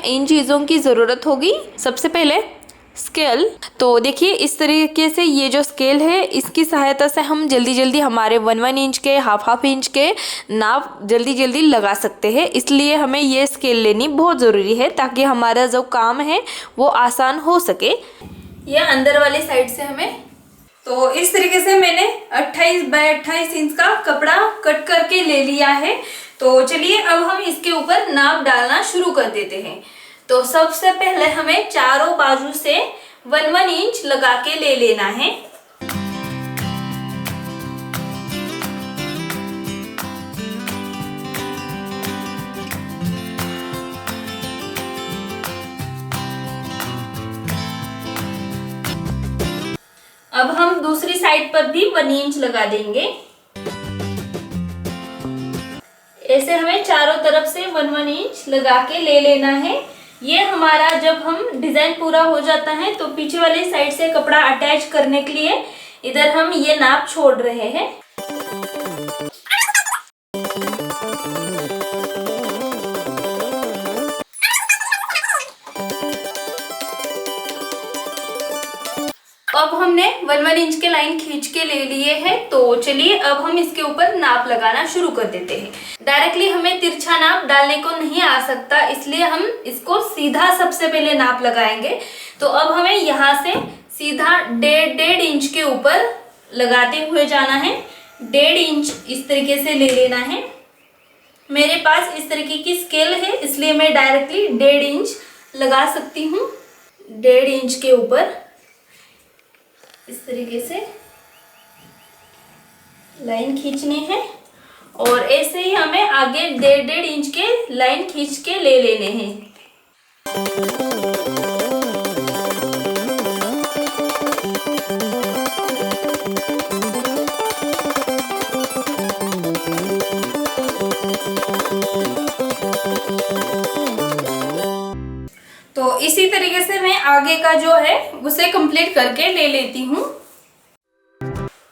इन चीज़ों की ज़रूरत होगी। सबसे पहले स्केल। तो देखिए इस तरीके से ये जो स्केल है इसकी सहायता से हम जल्दी जल्दी हमारे 1 इंच के हाफ इंच के नाप जल्दी जल्दी लगा सकते हैं। इसलिए हमें ये स्केल लेनी बहुत ज़रूरी है ताकि हमारा जो काम है वो आसान हो सके। ये अंदर वाली साइड से हमें, तो इस तरीके से मैंने 28 बाय 28 इंच का कपड़ा कट करके ले लिया है। तो चलिए अब हम इसके ऊपर नाप डालना शुरू कर देते हैं। तो सबसे पहले हमें चारों बाजू से 1 इंच लगा के ले लेना है। अब हम दूसरी साइड पर भी 1 इंच लगा देंगे। ऐसे हमें चारों तरफ से 1 इंच लगा के ले लेना है। ये हमारा जब हम डिजाइन पूरा हो जाता है तो पीछे वाली साइड से कपड़ा अटैच करने के लिए इधर हम ये नाप छोड़ रहे हैं। अब हमने 1 इंच के लाइन खींच के ले लिए हैं। तो चलिए अब हम इसके ऊपर नाप लगाना शुरू कर देते हैं। डायरेक्टली हमें तिरछा नाप डालने को नहीं आ सकता, इसलिए हम इसको सीधा सबसे पहले नाप लगाएंगे। तो अब हमें यहाँ से सीधा 1.5 इंच के ऊपर लगाते हुए जाना है। 1.5 इंच इस तरीके से ले लेना है। मेरे पास इस तरीके की स्केल है इसलिए मैं डायरेक्टली 1.5 इंच लगा सकती हूँ। 1.5 इंच के ऊपर इस तरीके से लाइन खींचनी है और ऐसे ही हमें आगे 1.5 इंच के लाइन खींच के ले लेने हैं। तो इसी तरीके से मैं आगे का जो है उसे कंप्लीट करके ले लेती हूँ।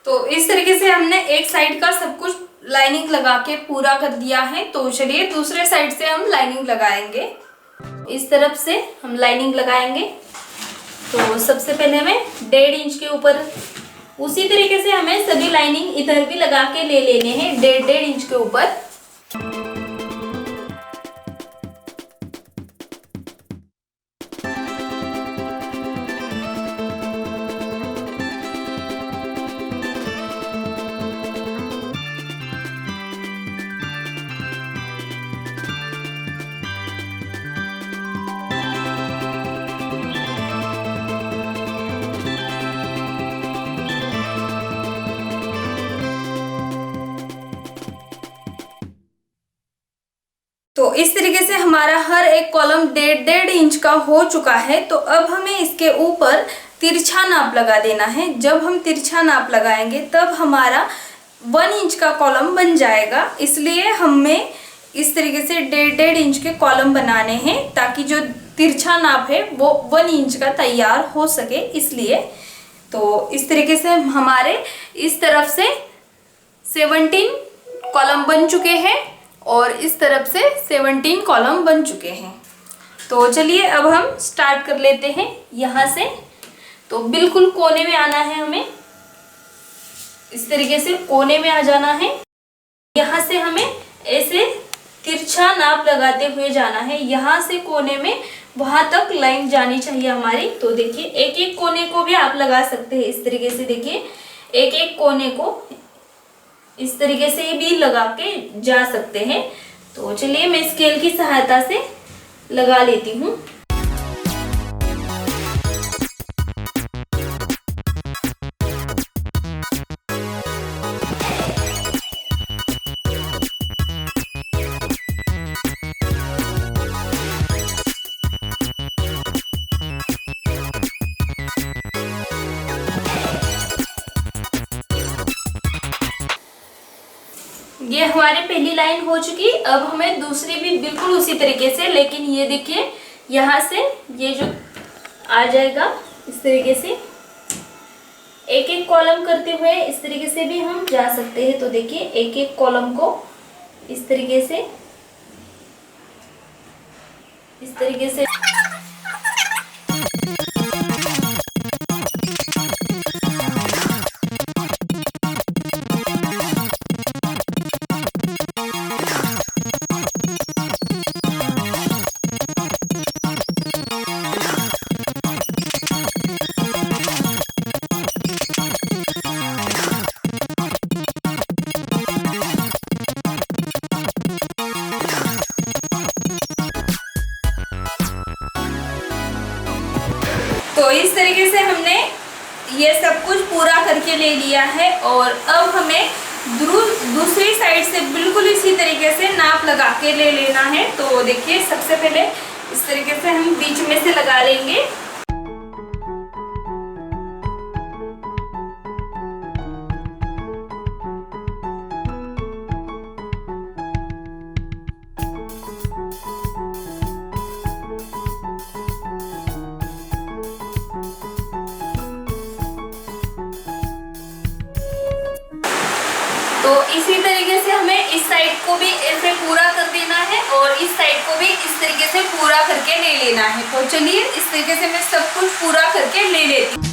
तो इस तरीके से हमने एक साइड का सब कुछ लाइनिंग लगा के पूरा कर दिया है। तो चलिए दूसरे साइड से हम लाइनिंग लगाएंगे। इस तरफ से हम लाइनिंग लगाएंगे। तो सबसे पहले हमें 1.5 इंच के ऊपर उसी तरीके से हमें सभी लाइनिंग इधर भी लगा के ले लेने हैं 1.5 इंच के ऊपर। तो इस तरीके से हमारा हर एक कॉलम 1.5 इंच का हो चुका है। तो अब हमें इसके ऊपर तिरछा नाप लगा देना है। जब हम तिरछा नाप लगाएंगे तब हमारा 1 इंच का कॉलम बन जाएगा। इसलिए हमें इस तरीके से 1.5 इंच के कॉलम बनाने हैं ताकि जो तिरछा नाप है वो 1 इंच का तैयार हो सके। इसलिए तो इस तरीके से हमारे इस तरफ से 17 कॉलम बन चुके हैं और इस तरफ से 17 कॉलम बन चुके हैं। तो चलिए अब हम स्टार्ट कर लेते हैं यहाँ से। तो बिल्कुल कोने में आना है हमें, इस तरीके से कोने में आ जाना है। यहाँ से हमें ऐसे तिरछा नाप लगाते हुए जाना है। यहाँ से कोने में वहां तक लाइन जानी चाहिए हमारी। तो देखिए एक एक कोने को भी आप लगा सकते हैं इस तरीके से। देखिए एक एक कोने को इस तरीके से भी लगा के जा सकते हैं। तो चलिए मैं स्केल की सहायता से लगा लेती हूँ। ये हमारे पहली लाइन हो चुकी। अब हमें दूसरी भी बिल्कुल उसी तरीके से, लेकिन ये देखिए यहाँ से ये जो आ जाएगा इस तरीके से एक एक कॉलम करते हुए इस तरीके से भी हम जा सकते हैं। तो देखिए एक एक कॉलम को इस तरीके से इस तरीके से। तो इस तरीके से हमने ये सब कुछ पूरा करके ले लिया है और अब हमें दूसरी साइड से बिल्कुल इसी तरीके से नाप लगा के ले लेना है। तो देखिए सबसे पहले इस तरीके से हम बीच में से लगा लेंगे। तो इसी तरीके से हमें इस साइड को भी ऐसे पूरा कर देना है और इस साइड को भी इस तरीके से पूरा करके ले लेना है। तो चलिए इस तरीके से मैं सब कुछ पूरा करके ले लेती हूँ।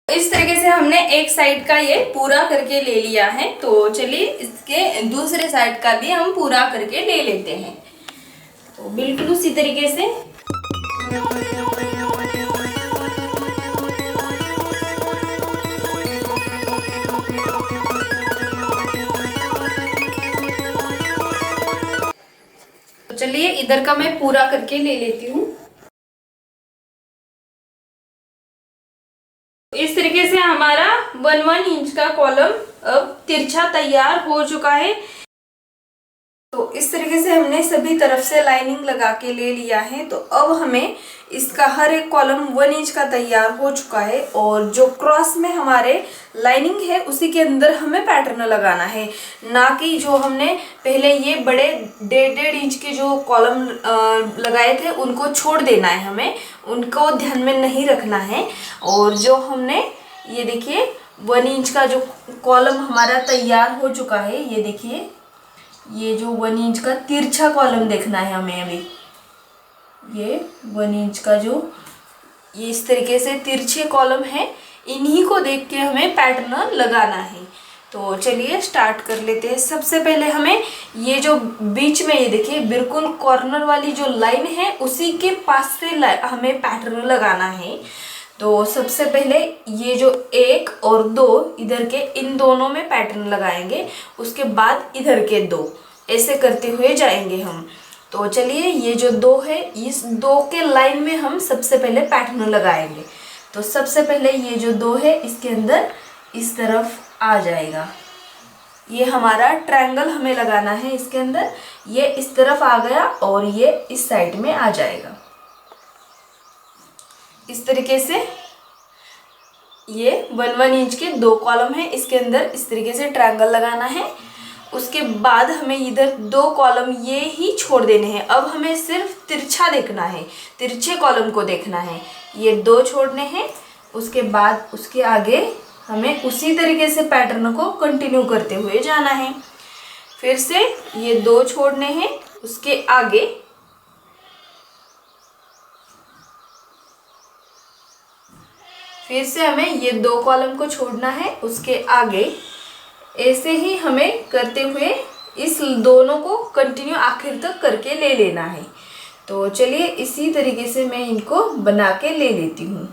इस तरीके से हमने एक साइड का ये पूरा करके ले लिया है। तो चलिए इसके दूसरे साइड का भी हम पूरा करके ले लेते हैं। तो बिल्कुल उसी तरीके से तो चलिए इधर का मैं पूरा करके ले लेती हूँ। इस तरीके से हमारा 1 इंच का कॉलम अब तिरछा तैयार हो चुका है। तो इस तरीके से हमने सभी तरफ से लाइनिंग लगा के ले लिया है। तो अब हमें इसका हर एक कॉलम 1 इंच का तैयार हो चुका है और जो क्रॉस में हमारे लाइनिंग है उसी के अंदर हमें पैटर्न लगाना है, ना कि जो हमने पहले ये बड़े 1.5 इंच के जो कॉलम लगाए थे उनको छोड़ देना है, हमें उनको ध्यान में नहीं रखना है। और जो हमने ये देखिए 1 इंच का जो कॉलम हमारा तैयार हो चुका है, ये देखिए ये जो 1 इंच का तिरछा कॉलम देखना है हमें। अभी ये 1 इंच का जो ये इस तरीके से तिरछे कॉलम है, इन्हीं को देख के हमें पैटर्न लगाना है। तो चलिए स्टार्ट कर लेते हैं। सबसे पहले हमें ये जो बीच में ये देखिए बिल्कुल कॉर्नर वाली जो लाइन है उसी के पास से हमें पैटर्न लगाना है। तो सबसे पहले ये जो 1 और 2 इधर के इन दोनों में पैटर्न लगाएंगे, उसके बाद इधर के 2, ऐसे करते हुए जाएंगे हम। तो चलिए ये जो 2 है इस 2 के लाइन में हम सबसे पहले पैटर्न लगाएंगे। तो सबसे पहले ये जो 2 है इसके अंदर इस तरफ आ जाएगा। ये हमारा ट्रायंगल हमें लगाना है इसके अंदर, ये इस तरफ आ गया और ये इस साइड में आ जाएगा। इस तरीके से ये 1 इंच के 2 कॉलम है, इसके अंदर इस तरीके से ट्रायंगल लगाना है। उसके बाद हमें इधर 2 कॉलम ये ही छोड़ देने हैं। अब हमें सिर्फ तिरछा देखना है, तिरछे कॉलम को देखना है। ये 2 छोड़ने हैं, उसके बाद उसके आगे हमें उसी तरीके से पैटर्न को कंटिन्यू करते हुए जाना है। फिर से ये 2 छोड़ने हैं, उसके आगे फिर से हमें ये 2 कॉलम को छोड़ना है, उसके आगे ऐसे ही हमें करते हुए इस दोनों को कंटिन्यू आखिर तक करके ले लेना है। तो चलिए इसी तरीके से मैं इनको बना के ले लेती हूँ।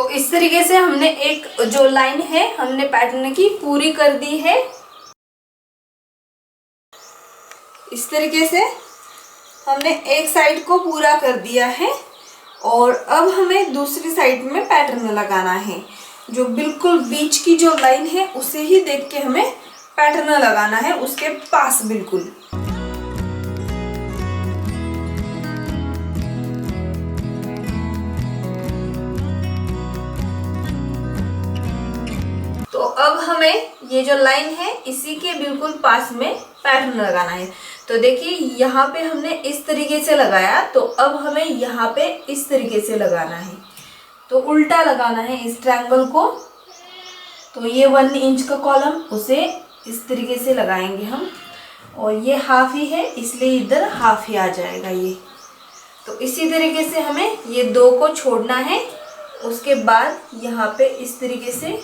तो इस तरीके से हमने एक जो लाइन है हमने पैटर्न की पूरी कर दी है। इस तरीके से हमने एक साइड को पूरा कर दिया है और अब हमें दूसरी साइड में पैटर्न लगाना है। जो बिल्कुल बीच की जो लाइन है उसे ही देख के हमें पैटर्न लगाना है, उसके पास बिल्कुल। तो अब हमें ये जो लाइन है इसी के बिल्कुल पास में पैटर्न लगाना है। तो देखिए यहाँ पे हमने इस तरीके से लगाया, तो अब हमें यहाँ पे इस तरीके से लगाना है। तो उल्टा लगाना है इस ट्रायंगल को। तो ये 1 इंच का कॉलम उसे इस तरीके से लगाएंगे हम, और ये हाफ ही है इसलिए इधर हाफ ही आ जाएगा ये। तो इसी तरीके से हमें ये 2 को छोड़ना है। उसके बाद यहाँ पे इस तरीके से,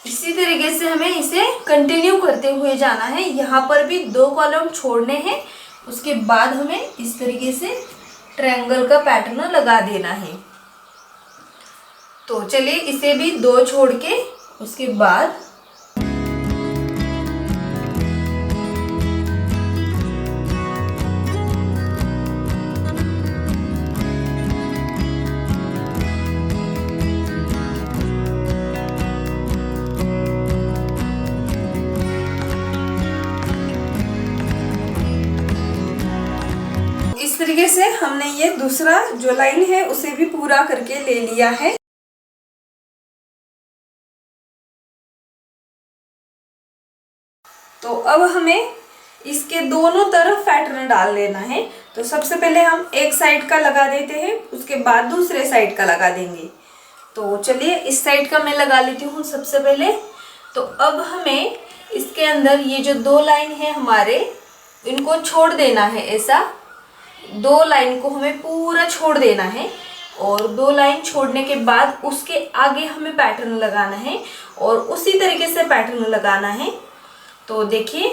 इसी तरीके से हमें इसे कंटिन्यू करते हुए जाना है। यहाँ पर भी 2 कॉलम छोड़ने हैं, उसके बाद हमें इस तरीके से ट्रायंगल का पैटर्न लगा देना है। तो चलिए इसे भी 2 छोड़ के उसके बाद इस तरीके से हमने ये दूसरा जो लाइन है उसे भी पूरा करके ले लिया है। तो अब हमें इसके दोनों तरफ पैटर्न डाल लेना है। तो सबसे पहले हम एक साइड का लगा देते हैं, उसके बाद दूसरे साइड का लगा देंगे। तो चलिए इस साइड का मैं लगा लेती हूँ सबसे पहले। तो अब हमें इसके अंदर ये जो 2 लाइन है हमारे, इनको छोड़ देना है। ऐसा 2 लाइन को हमें पूरा छोड़ देना है, और 2 लाइन छोड़ने के बाद उसके आगे हमें पैटर्न लगाना है और उसी तरीके से पैटर्न लगाना है। तो देखिए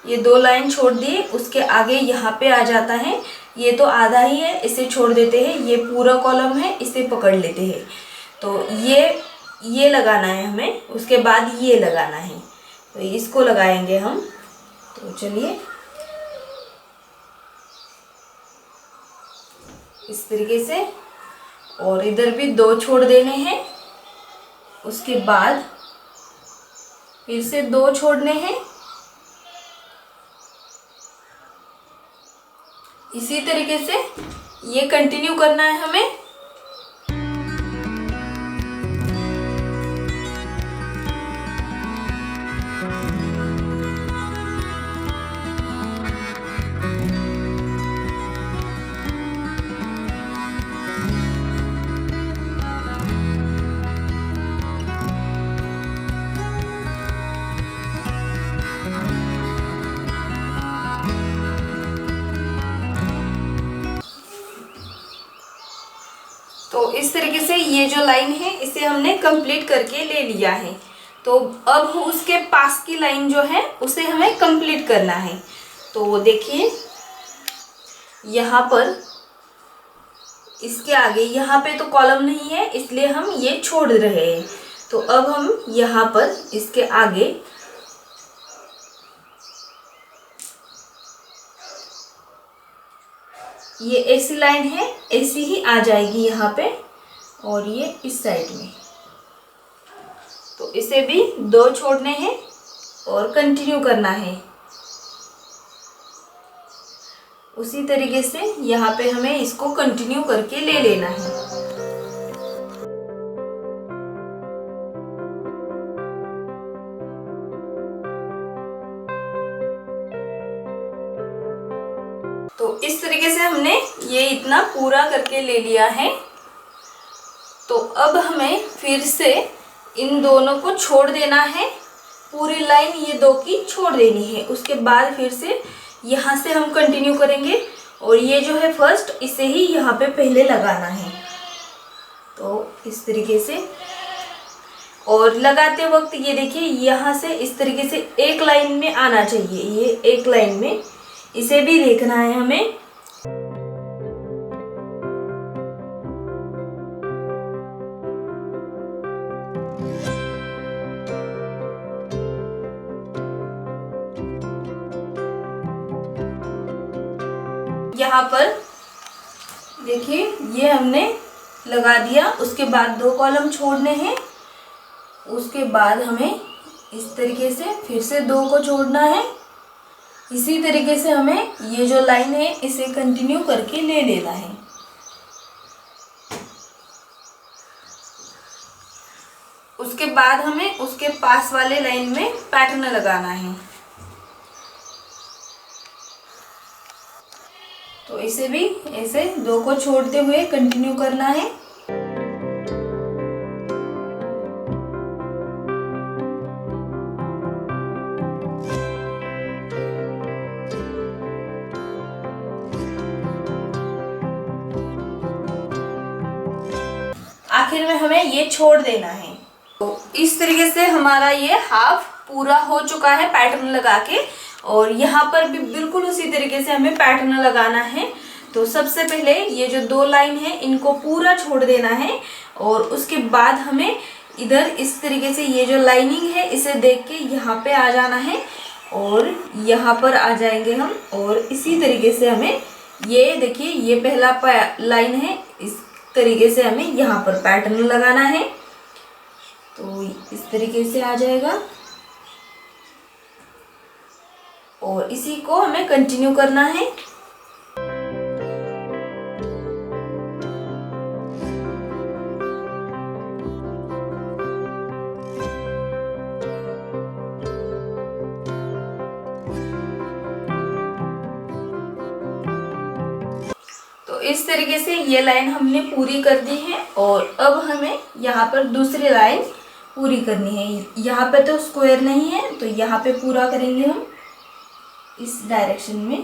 ये 2 लाइन छोड़ दिए, उसके आगे यहाँ पे आ जाता है। ये तो आधा ही है, इसे छोड़ देते हैं। ये पूरा कॉलम है, इसे पकड़ लेते हैं। तो ये लगाना है हमें, उसके बाद ये लगाना है। तो इसको लगाएंगे हम। तो चलिए इस तरीके से, और इधर भी 2 छोड़ देने हैं। उसके बाद फिर से 2 छोड़ने हैं। इसी तरीके से ये कंटिन्यू करना है हमें। तो इस तरीके से ये जो लाइन है इसे हमने कंप्लीट करके ले लिया है। तो अब उसके पास की लाइन जो है उसे हमें कंप्लीट करना है। तो देखिए यहाँ पर इसके आगे, यहाँ पे तो कॉलम नहीं है इसलिए हम ये छोड़ रहे हैं। तो अब हम यहाँ पर इसके आगे ये ऐसी लाइन है, ऐसी ही आ जाएगी यहाँ पे, और ये इस साइड में। तो इसे भी 2 छोड़ने हैं और कंटिन्यू करना है। उसी तरीके से यहाँ पे हमें इसको कंटिन्यू करके ले लेना है। तो इस तरीके से हमने ये इतना पूरा करके ले लिया है। तो अब हमें फिर से इन दोनों को छोड़ देना है। पूरी लाइन ये 2 की छोड़ देनी है। उसके बाद फिर से यहाँ से हम कंटिन्यू करेंगे, और ये जो है फर्स्ट, इसे ही यहाँ पे पहले लगाना है। तो इस तरीके से, और लगाते वक्त ये देखिए यहाँ से इस तरीके से एक लाइन में आना चाहिए। ये एक लाइन में, इसे भी देखना है हमें। यहाँ पर देखिए ये हमने लगा दिया। उसके बाद 2 कॉलम छोड़ने हैं। उसके बाद हमें इस तरीके से फिर से 2 को छोड़ना है। इसी तरीके से हमें ये जो लाइन है इसे कंटिन्यू करके ले लेना है। उसके बाद हमें उसके पास वाले लाइन में पैटर्न लगाना है। तो इसे भी ऐसे 2 को छोड़ते हुए कंटिन्यू करना है। आखिर में हमें ये छोड़ देना है। तो इस तरीके से हमारा ये हाफ पूरा हो चुका है पैटर्न लगा के। और यहाँ पर भी बिल्कुल उसी तरीके से हमें पैटर्न लगाना है। तो सबसे पहले ये जो 2 लाइन है इनको पूरा छोड़ देना है। और उसके बाद हमें इधर इस तरीके से ये जो लाइनिंग है इसे देख के यहाँ पे आ जाना है और यहाँ पर आ जाएंगे हम। और इसी तरीके से हमें ये देखिए ये पहला लाइन है, इस तरीके से हमें यहाँ पर पैटर्न लगाना है। तो इस तरीके से आ जाएगा और इसी को हमें कंटिन्यू करना है। तो इस तरीके से ये लाइन हमने पूरी कर दी है। और अब हमें यहाँ पर दूसरी लाइन पूरी करनी है। यहाँ पे तो स्क्वायर नहीं है तो यहाँ पे पूरा करेंगे हम इस डायरेक्शन में।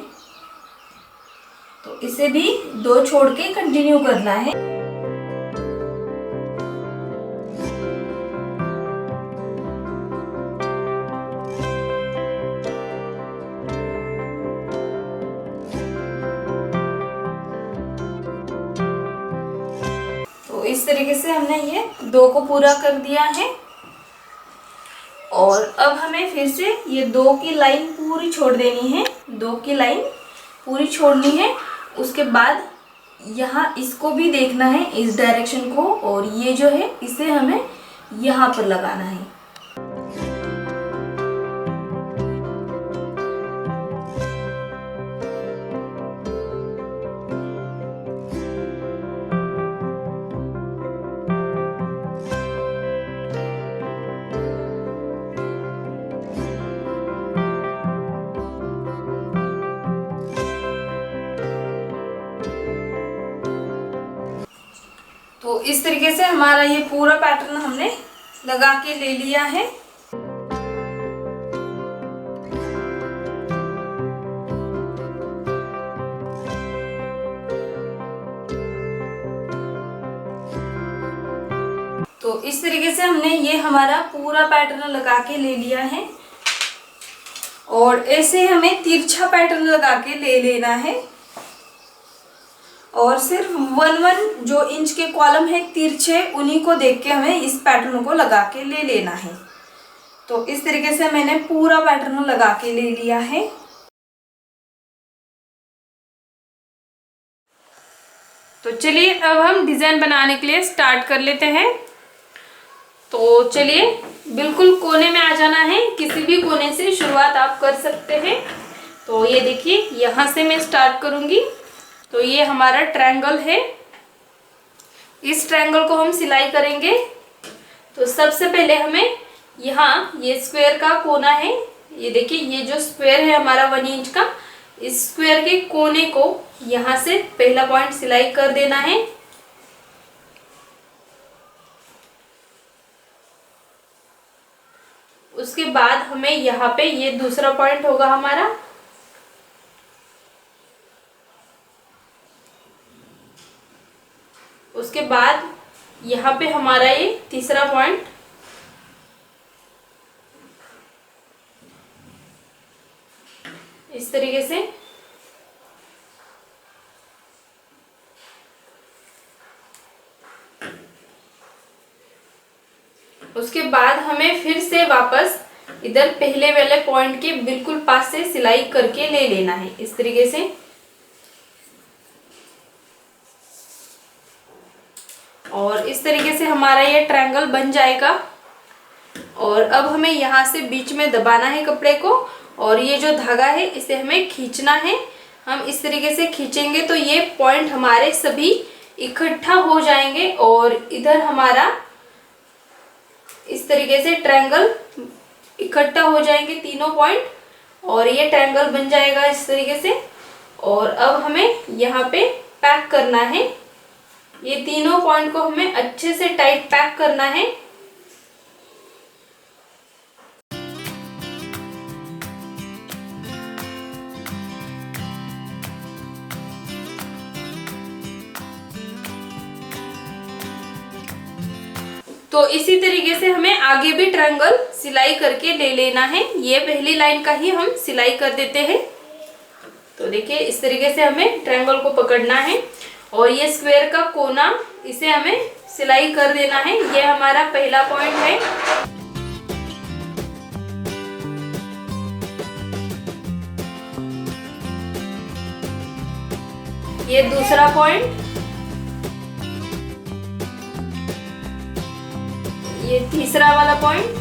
तो इसे भी 2 छोड़ के कंटिन्यू करना है। तो इस तरीके से हमने ये 2 को पूरा कर दिया है। और अब हमें फिर से ये 2 की लाइन पूरी छोड़ देनी है। 2 की लाइन पूरी छोड़नी है। उसके बाद यहाँ इसको भी देखना है, इस डायरेक्शन को। और ये जो है इसे हमें यहाँ पर लगाना है। तो इस तरीके से हमारा ये पूरा पैटर्न हमने लगा के ले लिया है। तो इस तरीके से हमने ये हमारा पूरा पैटर्न लगा के ले लिया है। और ऐसे हमें तिरछा पैटर्न लगा के ले लेना है। और सिर्फ 1-1 जो इंच के कॉलम है तिरछे, उन्हीं को देख के हमें इस पैटर्न को लगा के ले लेना है। तो इस तरीके से मैंने पूरा पैटर्न लगा के ले लिया है। तो चलिए अब हम डिज़ाइन बनाने के लिए स्टार्ट कर लेते हैं। तो चलिए बिल्कुल कोने में आ जाना है। किसी भी कोने से शुरुआत आप कर सकते हैं। तो ये देखिए यहाँ से मैं स्टार्ट करूँगी। तो ये हमारा ट्रायंगल है। इस ट्रायंगल को हम सिलाई करेंगे। तो सबसे पहले हमें यहाँ ये स्क्वायर का कोना है, ये देखिए ये जो स्क्वायर है हमारा 1 इंच का, इस स्क्वायर के कोने को यहाँ से पहला पॉइंट सिलाई कर देना है। उसके बाद हमें यहाँ पे ये दूसरा पॉइंट होगा हमारा। उसके बाद यहाँ पे हमारा ये तीसरा पॉइंट। इस तरीके से उसके बाद हमें फिर से वापस इधर पहले वाले पॉइंट के बिल्कुल पास से सिलाई करके ले लेना है। इस तरीके से और इस तरीके से हमारा ये ट्रायंगल बन जाएगा। और अब हमें यहाँ से बीच में दबाना है कपड़े को, और ये जो धागा है इसे हमें खींचना है। हम इस तरीके से खींचेंगे तो ये पॉइंट हमारे सभी इकट्ठा हो जाएंगे और इधर हमारा इस तरीके से ट्रायंगल इकट्ठा हो जाएंगे तीनों पॉइंट, और ये ट्रायंगल बन जाएगा इस तरीके से। और अब हमें यहाँ पे पैक करना है, ये तीनों पॉइंट को हमें अच्छे से टाइट पैक करना है। तो इसी तरीके से हमें आगे भी ट्रायंगल सिलाई करके ले लेना है। ये पहली लाइन का ही हम सिलाई कर देते हैं। तो देखिए इस तरीके से हमें ट्रायंगल को पकड़ना है और ये स्क्वायर का कोना इसे हमें सिलाई कर देना है। ये हमारा पहला पॉइंट है। ये दूसरा पॉइंट, ये तीसरा वाला पॉइंट,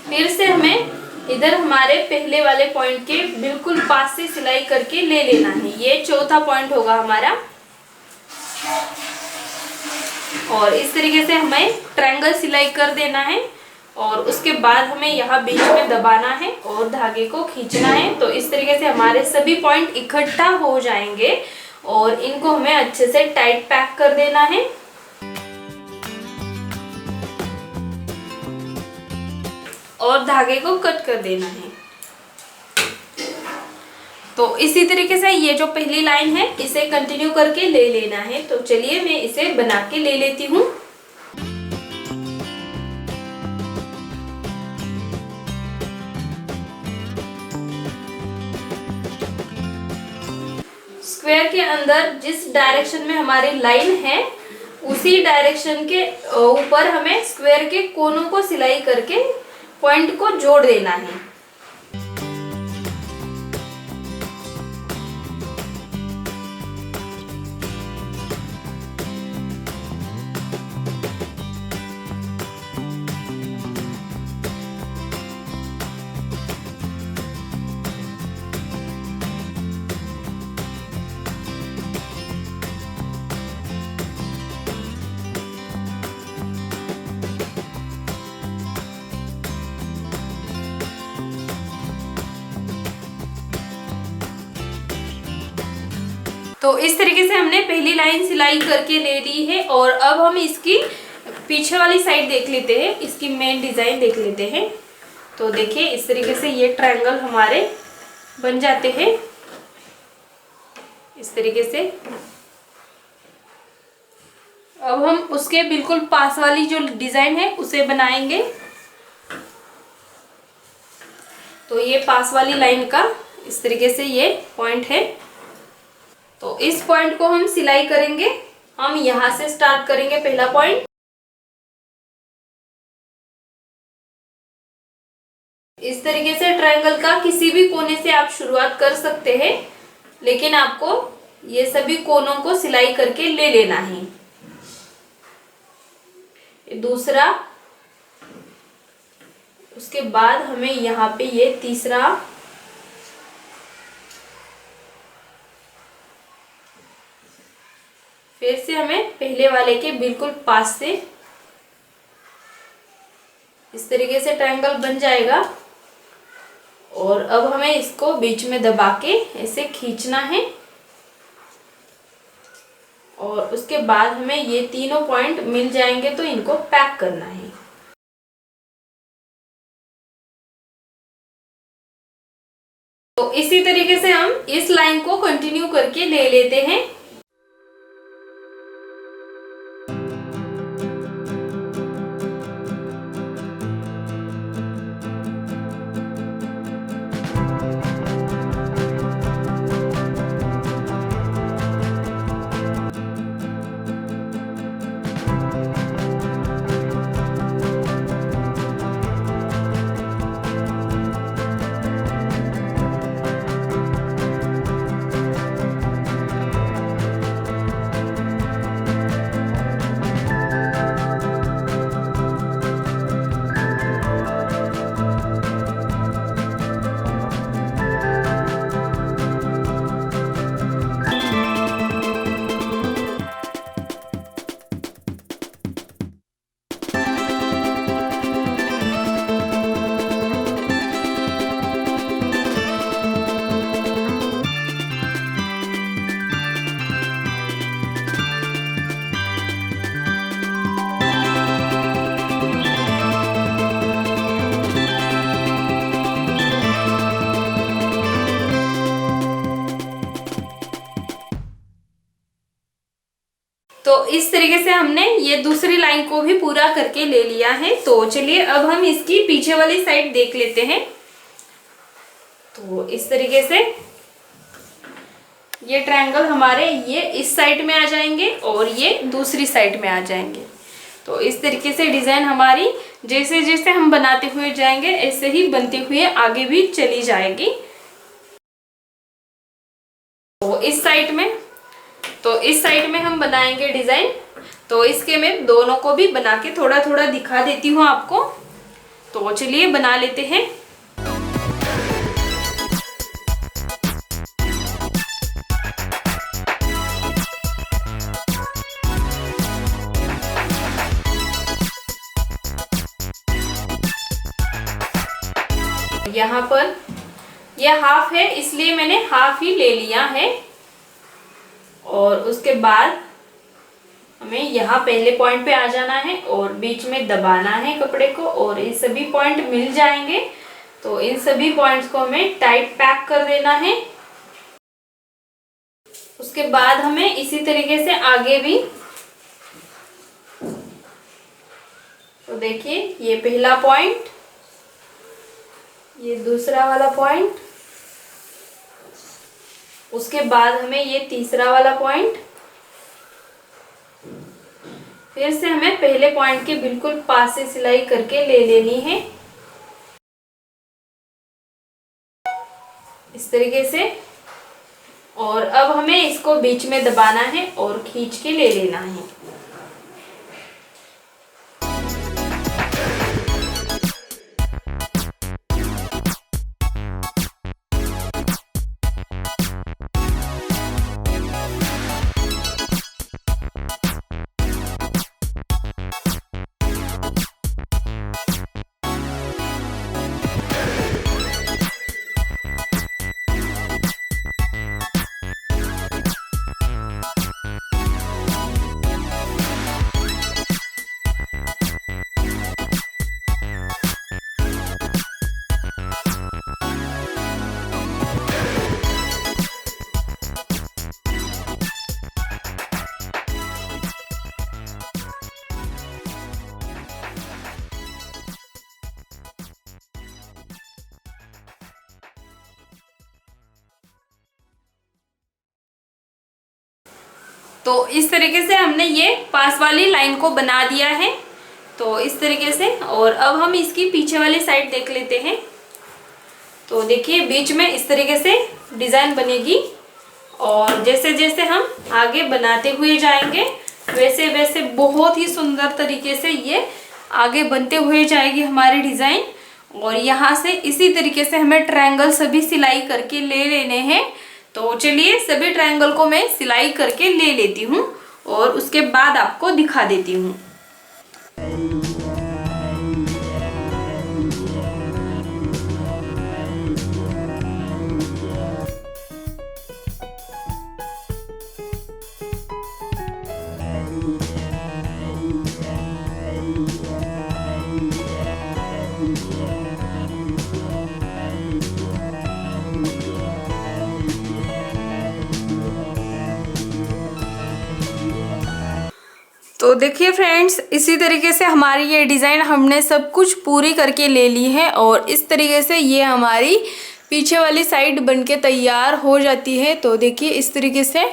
फिर से हमें इधर हमारे पहले वाले पॉइंट के बिल्कुल पास से सिलाई करके ले लेना है। ये चौथा पॉइंट होगा हमारा। और इस तरीके से हमें ट्रायंगल सिलाई कर देना है और उसके बाद हमें यहाँ बीच में दबाना है और धागे को खींचना है। तो इस तरीके से हमारे सभी पॉइंट इकट्ठा हो जाएंगे और इनको हमें अच्छे से टाइट पैक कर देना है। और धागे को कट कर देना है। तो इसी तरीके से ये जो पहली लाइन है इसे कंटिन्यू करके ले लेना है। तो चलिए मैं इसे बना के ले लेती हूँ। स्क्वायर के अंदर जिस डायरेक्शन में हमारी लाइन है उसी डायरेक्शन के ऊपर हमें स्क्वायर के कोनों को सिलाई करके पॉइंट को जोड़ देना है। तो इस तरीके से हमने पहली लाइन सिलाई करके ले ली है और अब हम इसकी पीछे वाली साइड देख लेते हैं, इसकी मेन डिजाइन देख लेते हैं। तो देखिए इस तरीके से ये ट्रायंगल हमारे बन जाते हैं इस तरीके से। अब हम उसके बिल्कुल पास वाली जो डिजाइन है उसे बनाएंगे। तो ये पास वाली लाइन का इस तरीके से ये पॉइंट है। तो इस पॉइंट को हम सिलाई करेंगे। हम यहां से स्टार्ट करेंगे पहला पॉइंट। इस तरीके से ट्रायंगल का किसी भी कोने से आप शुरुआत कर सकते हैं, लेकिन आपको ये सभी कोनों को सिलाई करके ले लेना है। दूसरा, उसके बाद हमें यहाँ पे ये तीसरा, फिर से हमें पहले वाले के बिल्कुल पास से इस तरीके से ट्रायंगल बन जाएगा। और अब हमें इसको बीच में दबा के ऐसे खींचना है और उसके बाद हमें ये तीनों पॉइंट मिल जाएंगे तो इनको पैक करना है। तो इसी तरीके से हम इस लाइन को कंटिन्यू करके ले लेते हैं। तो इस तरीके से हमने ये दूसरी लाइन को भी पूरा करके ले लिया है। तो चलिए अब हम इसकी पीछे वाली साइड देख लेते हैं। तो इस तरीके से ये ट्रायंगल हमारे ये इस साइड में आ जाएंगे और ये दूसरी साइड में आ जाएंगे। तो इस तरीके से डिजाइन हमारी जैसे जैसे हम बनाते हुए जाएंगे ऐसे ही बनते हुए आगे भी चली जाएगी। तो इस साइड में हम बनाएंगे डिजाइन। तो इसके मैं दोनों को भी बना के थोड़ा थोड़ा दिखा देती हूँ आपको। तो चलिए बना लेते हैं। यहाँ पर यह हाफ है इसलिए मैंने हाफ ही ले लिया है। और उसके बाद हमें यहाँ पहले पॉइंट पे आ जाना है और बीच में दबाना है कपड़े को और ये सभी पॉइंट मिल जाएंगे। तो इन सभी पॉइंट्स को हमें टाइट पैक कर देना है। उसके बाद हमें इसी तरीके से आगे भी, तो देखिए ये पहला पॉइंट, ये दूसरा वाला पॉइंट, उसके बाद हमें ये तीसरा वाला पॉइंट, फिर से हमें पहले पॉइंट के बिल्कुल पास से सिलाई करके ले लेनी है इस तरीके से। और अब हमें इसको बीच में दबाना है और खींच के ले लेना है। तो इस तरीके से हमने ये पास वाली लाइन को बना दिया है। तो इस तरीके से, और अब हम इसकी पीछे वाली साइड देख लेते हैं। तो देखिए बीच में इस तरीके से डिज़ाइन बनेगी और जैसे जैसे हम आगे बनाते हुए जाएंगे वैसे वैसे बहुत ही सुंदर तरीके से ये आगे बनते हुए जाएगी हमारी डिज़ाइन। और यहाँ से इसी तरीके से हमें ट्रायंगल सभी सिलाई करके ले लेने हैं। तो चलिए सभी ट्रायंगल को मैं सिलाई करके ले लेती हूँ और उसके बाद आपको दिखा देती हूँ। तो देखिए फ्रेंड्स, इसी तरीके से हमारी ये डिज़ाइन हमने सब कुछ पूरी करके ले ली है और इस तरीके से ये हमारी पीछे वाली साइड बनके तैयार हो जाती है। तो देखिए इस तरीके से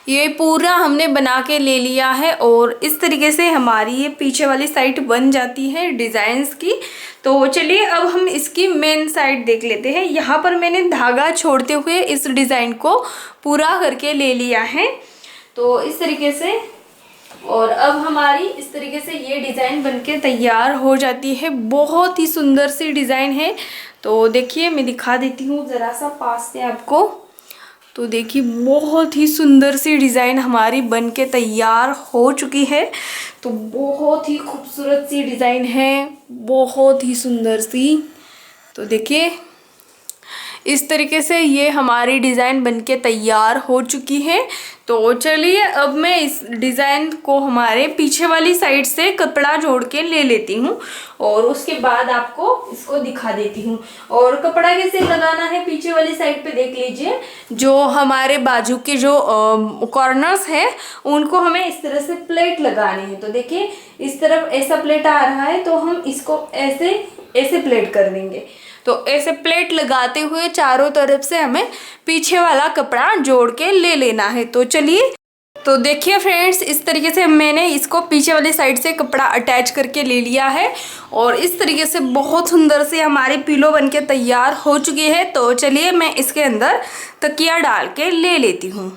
ये पूरा हमने बना के ले लिया है और इस तरीके से हमारी ये पीछे वाली साइड बन जाती है डिज़ाइंस की। तो चलिए अब हम इसकी मेन साइड देख लेते हैं। यहाँ पर मैंने धागा छोड़ते हुए इस डिज़ाइन को पूरा करके ले लिया है। तो इस तरीके से, और अब हमारी इस तरीके से ये डिज़ाइन बनके तैयार हो जाती है। बहुत ही सुंदर सी डिज़ाइन है। तो देखिए मैं दिखा देती हूँ ज़रा सा पास से आपको। तो देखिए बहुत ही सुंदर सी डिज़ाइन हमारी बनके तैयार हो चुकी है। तो बहुत ही खूबसूरत सी डिज़ाइन है, बहुत ही सुंदर सी। तो देखिए इस तरीके से ये हमारी डिज़ाइन बनके तैयार हो चुकी है। तो चलिए अब मैं इस डिज़ाइन को हमारे पीछे वाली साइड से कपड़ा जोड़ के ले लेती हूँ और उसके बाद आपको इसको दिखा देती हूँ। और कपड़ा कैसे लगाना है पीछे वाली साइड पे देख लीजिए। जो हमारे बाजू के जो कॉर्नर्स है उनको हमें इस तरह से प्लेट लगाने हैं। तो देखिए इस तरफ ऐसा प्लेट आ रहा है तो हम इसको ऐसे प्लेट कर देंगे। तो ऐसे प्लेट लगाते हुए चारों तरफ से हमें पीछे वाला कपड़ा जोड़ के ले लेना है। तो चलिए, तो देखिए फ्रेंड्स, इस तरीके से मैंने इसको पीछे वाली साइड से कपड़ा अटैच करके ले लिया है और इस तरीके से बहुत सुंदर से हमारी पिलो बनके तैयार हो चुकी है। तो चलिए मैं इसके अंदर तकिया डाल के ले लेती हूँ।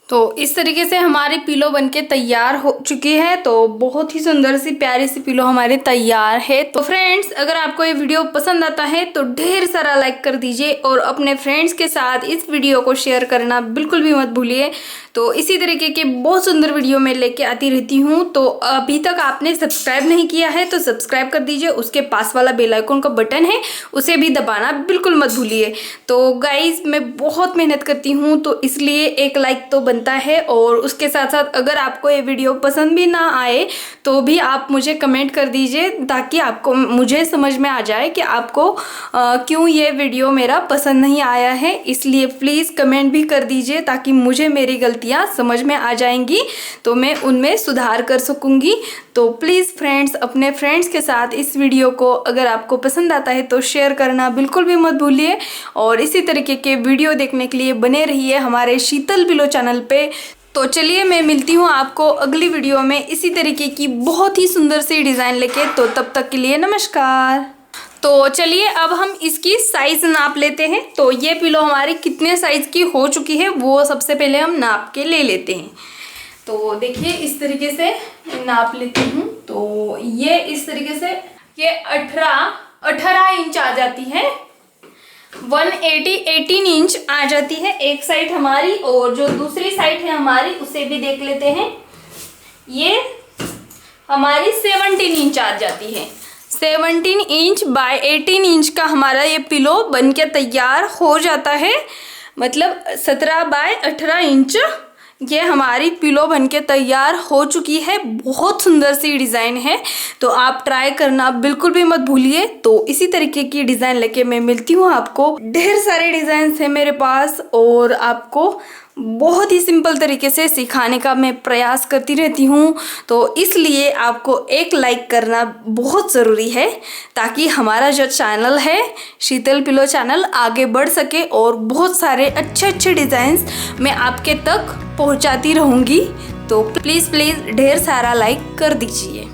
तो इस तरीके से हमारी पिलो बनके तैयार हो चुकी है। तो बहुत ही सुंदर सी प्यारी सी पिलो हमारी तैयार है। तो फ्रेंड्स, अगर आपको ये वीडियो पसंद आता है तो ढेर सारा लाइक कर दीजिए और अपने फ्रेंड्स के साथ इस वीडियो को शेयर करना बिल्कुल भी मत भूलिए। तो इसी तरीके के बहुत सुंदर वीडियो मैं लेके आती रहती हूँ। तो अभी तक आपने सब्सक्राइब नहीं किया है तो सब्सक्राइब कर दीजिए, उसके पास वाला बेल आइकन का बटन है उसे भी दबाना बिल्कुल मत भूलिए। तो गाइज, मैं बहुत मेहनत करती हूँ तो इसलिए एक लाइक तो बनता है। और उसके साथ साथ अगर आपको ये वीडियो पसंद भी ना आए तो भी आप मुझे कमेंट कर दीजिए ताकि आपको मुझे समझ में आ जाए कि आपको क्यों ये वीडियो मेरा पसंद नहीं आया है। इसलिए प्लीज़ कमेंट भी कर दीजिए ताकि मुझे मेरी गलतियाँ समझ में आ जाएंगी तो मैं उनमें सुधार कर सकूँगी। तो प्लीज़ फ्रेंड्स, अपने फ्रेंड्स के साथ इस वीडियो को अगर आपको पसंद आता है तो शेयर करना बिल्कुल भी मत भूलिए। और इसी तरीके के वीडियो देखने के लिए बने रहिए हमारे शीतल पिलो चैनल पे। तो चलिए मैं मिलती हूँ आपको अगली वीडियो में इसी तरीके की बहुत ही सुंदर सी डिज़ाइन लेके। तो तब तक के लिए नमस्कार। तो चलिए अब हम इसकी साइज़ नाप लेते हैं। तो ये पिलो हमारी कितने साइज़ की हो चुकी है वो सबसे पहले हम नाप के ले लेते हैं। तो देखिए इस तरीके से नाप लेती हूँ। तो ये इस तरीके से ये 18 इंच आ जाती है। 18 इंच आ जाती है एक साइड हमारी, और जो दूसरी साइड है हमारी उसे भी देख लेते हैं। ये हमारी 17 इंच आ जाती है। 17 इंच बाय 18 इंच का हमारा ये पिलो बनके तैयार हो जाता है। मतलब 17 बाय 18 इंच ये हमारी पिलो बनके तैयार हो चुकी है। बहुत सुंदर सी डिज़ाइन है तो आप ट्राई करना बिल्कुल भी मत भूलिए। तो इसी तरीके की डिज़ाइन लेके मैं मिलती हूँ आपको। ढेर सारे डिज़ाइन है मेरे पास और आपको बहुत ही सिंपल तरीके से सिखाने का मैं प्रयास करती रहती हूँ। तो इसलिए आपको एक लाइक करना बहुत ज़रूरी है ताकि हमारा जो चैनल है शीतल पिलो चैनल आगे बढ़ सके और बहुत सारे अच्छे अच्छे डिज़ाइंस मैं आपके तक पहुँचाती रहूँगी। तो प्लीज़ ढेर सारा लाइक कर दीजिए।